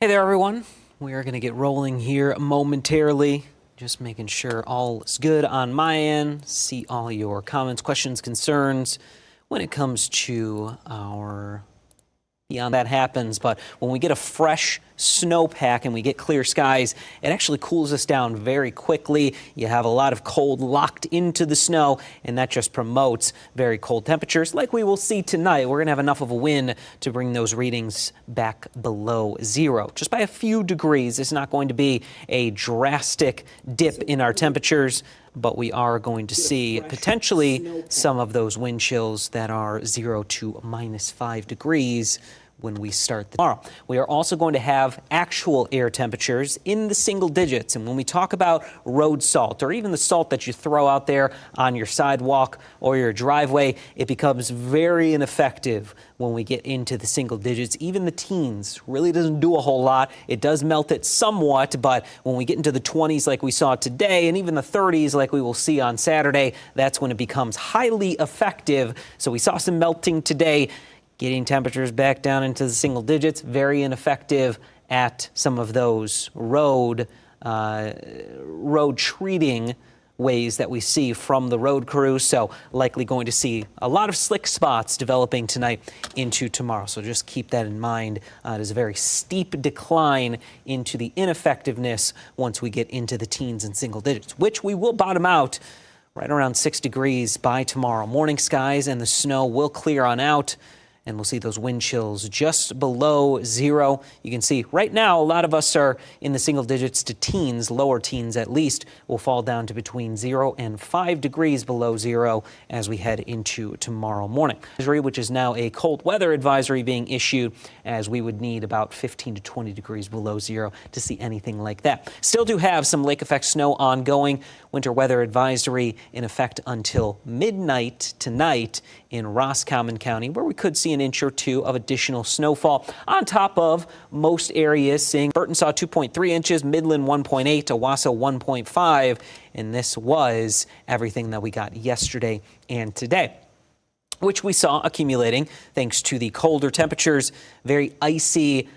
Hey there, everyone. We are going to get rolling here momentarily. Just making sure all is good on my end. See all your comments, questions, concerns when it comes to our beyond that happens. But when we get a fresh snowpack and we get clear skies, it actually cools us down very quickly. You have a lot of cold locked into the snow, and that just promotes very cold temperatures like we will see tonight. We're going to have enough of a wind to bring those readings back below zero, just by a few degrees. It's not going to be a drastic dip in our temperatures, but we are going to see potentially some of those wind chills that are 0 to -5 degrees when we start tomorrow. We are also going to have actual air temperatures in the single digits. And when we talk about road salt, or even the salt that you throw out there on your sidewalk or your driveway, it becomes very ineffective when we get into the single digits. Even the teens really doesn't do a whole lot. It does melt it somewhat, but when we get into the 20s like we saw today, and even the 30s like we will see on Saturday, that's when it becomes highly effective. So we saw some melting today. Getting temperatures back down into the single digits, very ineffective at some of those road treating ways that we see from the road crews. So likely going to see a lot of slick spots developing tonight into tomorrow. So just keep that in mind. It is a very steep decline into the ineffectiveness once we get into the teens and single digits, which we will bottom out right around 6 degrees by tomorrow. Morning skies and the snow will clear on out, and we'll see those wind chills just below zero. You can see right now a lot of us are in the single digits to teens, lower teens at least, will fall down to between 0 and 5 degrees below zero as we head into tomorrow morning. Which is now a cold weather advisory being issued, as we would need about 15 to 20 degrees below zero to see anything like that. Still do have some lake effect snow ongoing. Winter weather advisory in effect until midnight tonight in Roscommon County, where we could see an inch or two of additional snowfall on top of most areas seeing Burton saw 2.3 inches, Midland 1.8, Owasso 1.5, and this was everything that we got yesterday and today, which we saw accumulating thanks to the colder temperatures, very icy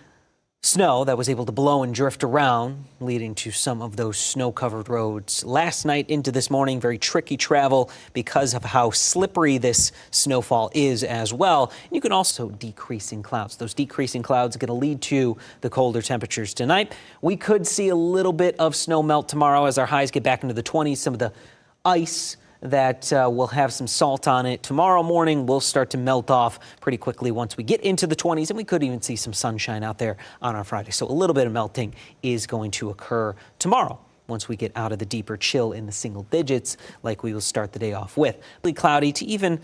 snow that was able to blow and drift around, leading to some of those snow-covered roads last night into this morning. Very tricky travel because of how slippery this snowfall is as well. You can also decreasing clouds. Those decreasing clouds are going to lead to the colder temperatures tonight. We could see a little bit of snow melt tomorrow as our highs get back into the 20s. Some of the ice that will have some salt on it tomorrow morning will start to melt off pretty quickly once we get into the 20s, and we could even see some sunshine out there on our Friday. So a little bit of melting is going to occur tomorrow once we get out of the deeper chill in the single digits like we will start the day off with. Cloudy to even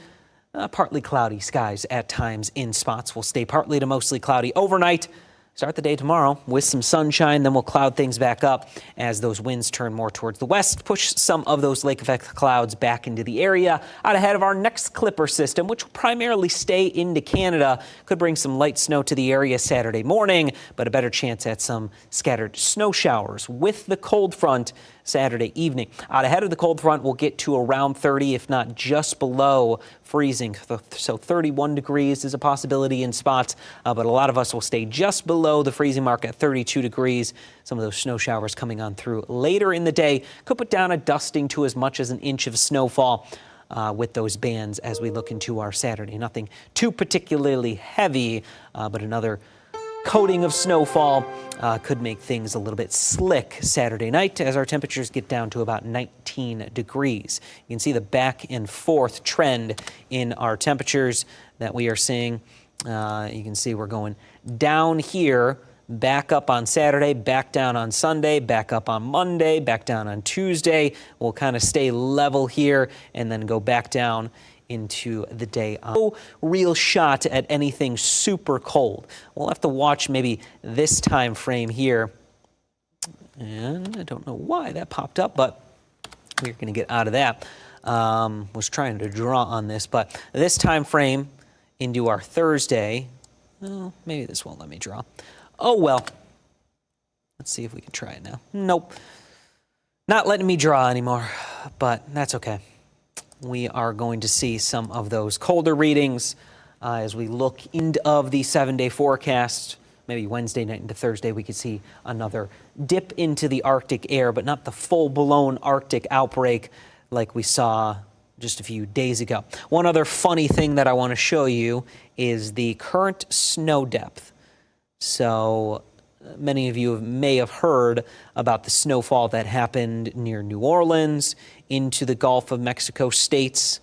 partly cloudy skies at times in spots. Will stay partly to mostly cloudy overnight. Start the day tomorrow with some sunshine, then we'll cloud things back up as those winds turn more towards the west, push some of those lake effect clouds back into the area. Out ahead of our next Clipper system, which will primarily stay into Canada, could bring some light snow to the area Saturday morning, but a better chance at some scattered snow showers with the cold front Saturday evening. Out ahead of the cold front, we'll get to around 30, if not just below freezing. So 31 degrees is a possibility in spots, but a lot of us will stay just below the freezing mark at 32 degrees. Some of those snow showers coming on through later in the day could put down a dusting to as much as an inch of snowfall with those bands as we look into our Saturday. Nothing too particularly heavy, but another coating of snowfall could make things a little bit slick Saturday night as our temperatures get down to about 19 degrees. You can see the back and forth trend in our temperatures that we are seeing. You can see we're going down here, back up on Saturday, back down on Sunday, back up on Monday, back down on Tuesday. We'll kind of stay level here and then go back down into the day. No real shot at anything super cold. We'll have to watch maybe this time frame here. And I don't know why that popped up, but we're going to get out of that. Was trying to draw on this, but this time frame into our Thursday. Oh, maybe this won't let me draw. Oh, well. Let's see if we can try it now. Nope. Not letting me draw anymore, but that's okay. We are going to see some of those colder readings as we look into the 7-day forecast maybe Wednesday night into Thursday, we could see another dip into the Arctic air, but not the full-blown Arctic outbreak like we saw just a few days ago. One other funny thing that I want to show you is the current snow depth. So many of you may have heard about the snowfall that happened near New Orleans into the Gulf of Mexico states.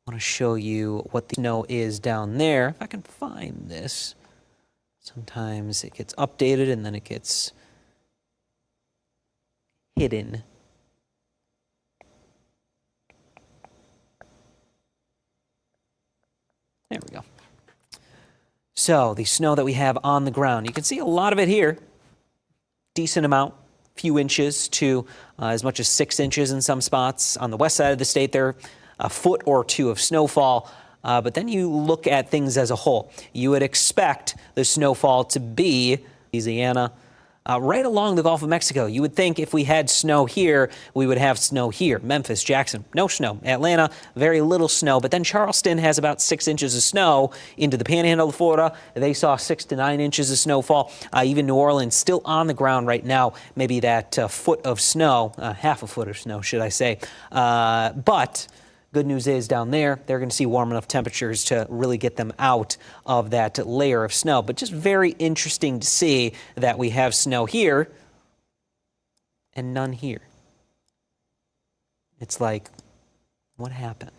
I want to show you what the snow is down there. If I can find this. Sometimes it gets updated and then it gets hidden. There we go. So the snow that we have on the ground, you can see a lot of it here. Decent amount, few inches to as much as 6 inches in some spots. On the west side of the state, there a foot or two of snowfall. But then you look at things as a whole. You would expect the snowfall to be Louisiana, right along the Gulf of Mexico. You would think if we had snow here, we would have snow here. Memphis, Jackson, no snow. Atlanta, very little snow. But then Charleston has about 6 inches of snow into the panhandle of Florida. They saw 6 to 9 inches of snowfall. Even New Orleans still on the ground right now, maybe that foot of snow, half a foot of snow, should I say. But good news is down there, they're going to see warm enough temperatures to really get them out of that layer of snow. But just very interesting to see that we have snow here and none here. It's like, what happened?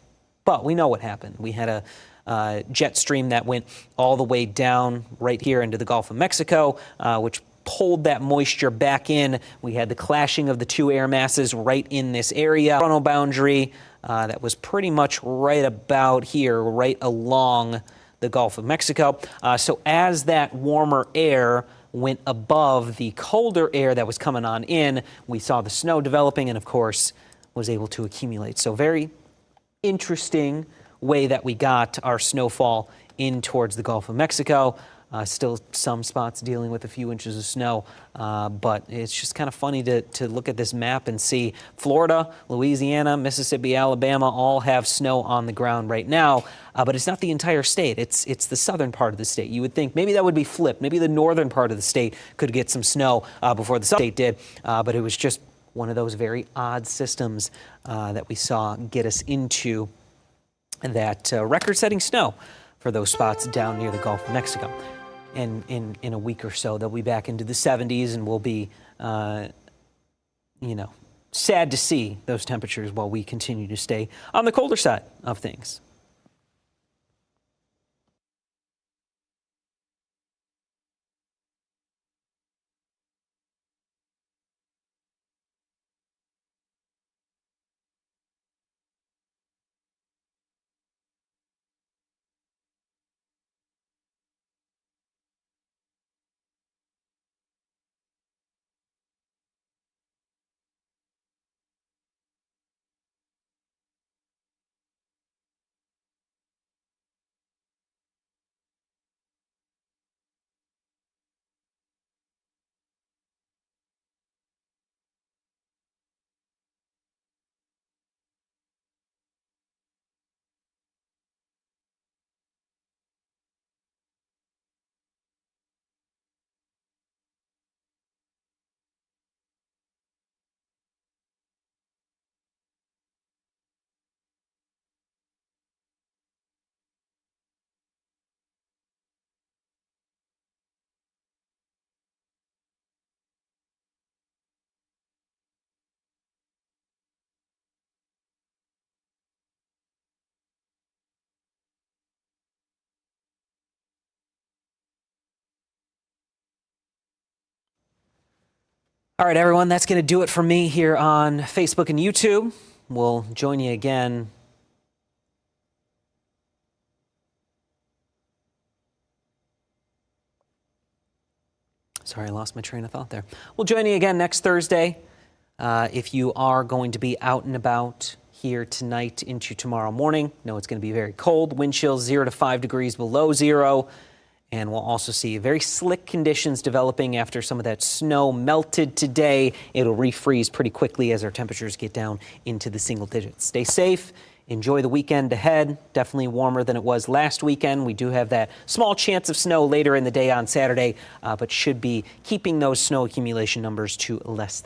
But we know what happened. We had a jet stream that went all the way down right here into the Gulf of Mexico, which pulled that moisture back in. We had the clashing of the two air masses right in this area. Frontal boundary that was pretty much right about here, right along the Gulf of Mexico. So as that warmer air went above the colder air that was coming on in, we saw the snow developing and, of course, was able to accumulate. So very interesting way that we got our snowfall in towards the Gulf of Mexico. Still some spots dealing with a few inches of snow, but it's just kind of funny to look at this map and see Florida, Louisiana, Mississippi, Alabama all have snow on the ground right now, but it's not the entire state. It's the southern part of the state. You would think maybe that would be flipped. Maybe the northern part of the state could get some snow before the southern state did, but it was just one of those very odd systems that we saw get us into that record-setting snow for those spots down near the Gulf of Mexico. And in a week or so, they'll be back into the 70s, and we'll be, sad to see those temperatures while we continue to stay on the colder side of things. All right, everyone, that's going to do it for me here on Facebook and YouTube. We'll join you again. Sorry, I lost my train of thought there. We'll join you again next Thursday. If you are going to be out and about here tonight into tomorrow morning, know it's going to be very cold. Wind chills 0 to 5 degrees below zero. And we'll also see very slick conditions developing after some of that snow melted today. It'll refreeze pretty quickly as our temperatures get down into the single digits. Stay safe, enjoy the weekend ahead. Definitely warmer than it was last weekend. We do have that small chance of snow later in the day on Saturday, but should be keeping those snow accumulation numbers to less than